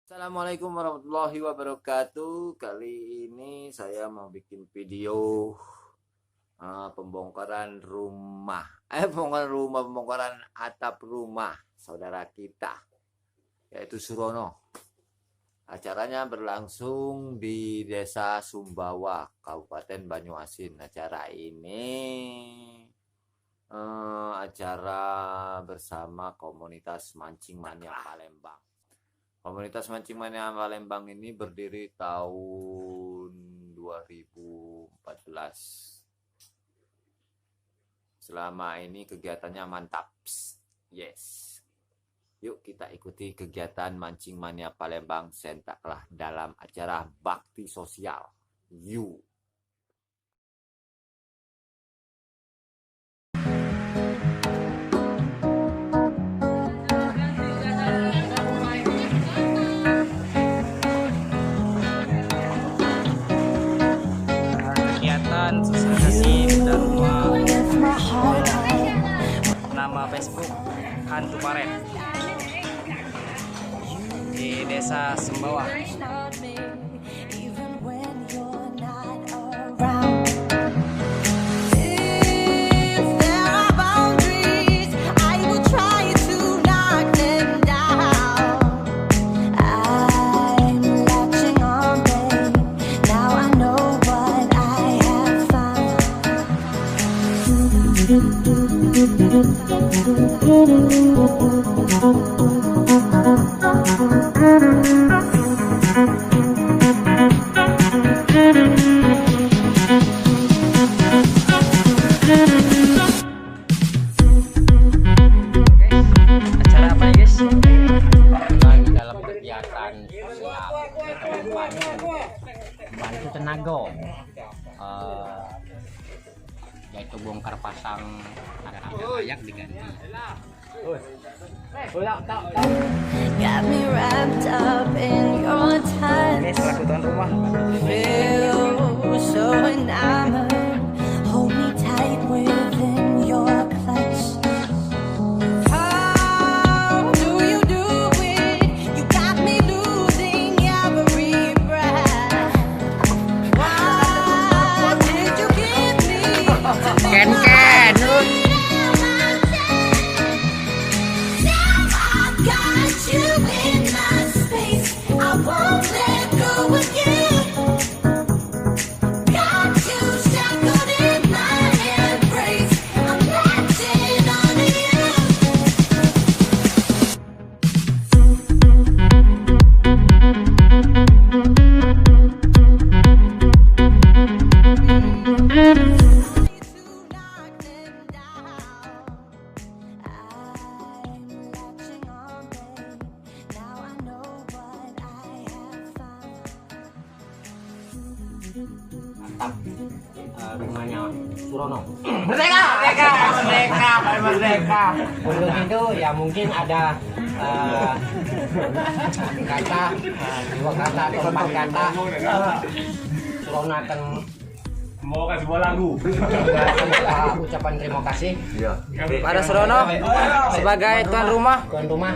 Assalamualaikum warahmatullahi wabarakatuh. Kali ini saya mau bikin video pembongkaran rumah, pembongkaran atap rumah saudara kita, yaitu Surono. Acaranya berlangsung di Desa Sumbawa, Kabupaten Banyuasin. Acara ini acara bersama komunitas Mancing Mania Palembang. Komunitas Mancing Mania Palembang ini berdiri tahun 2014. Selama ini kegiatannya mantap. Yes. Yuk kita ikuti kegiatan Mancing Mania Palembang sentaklah dalam acara bakti sosial. Yuk. Sosialisasi dan rumah, nama Facebook Hantu Paren di Desa Sumbawa. Acara apa ya guys? Lagi dalam kegiatan sosial bantu tenaga, yaitu bongkar pasang anak-anak diganti. Got me wrapped up in your touch. Ini selaku tuan rumah. Feel so enamored. Hold me tight within your clutch. How do you do it? You got me losing every breath. Why did you give me Ken. got you in my space? I won't let go again. Got you shackled in my embrace. I'm latching onto you. To knock them down. I'm latching on, babe. Now I know what I have found. Rumahnya Surono. Merdeka. Untuk itu ya mungkin ada kata, dua kata atau empat kata. Surono akan Mau kasih buah lagu. ucapan terima kasih. Pada Surono sebagai tuan rumah. Tuan rumah,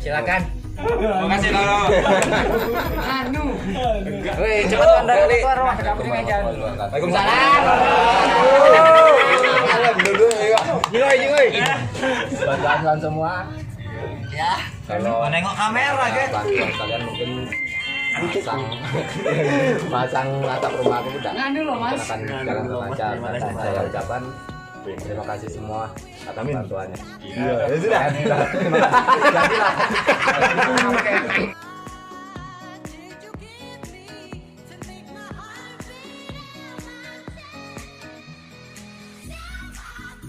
silakan. Terima kasih Lolo. Wih, cepat tuan dari tuan rumah. Waalaikumsalam. Bantuan semua. Ya. Kalau Nengok kamera guys. bantuan kalian mungkin pasang atap rumah aku udah akan jalan lancar. Dan saya ucapkan terima kasih semua atas bantuannya. Iya, ya sudah. Terima kasih.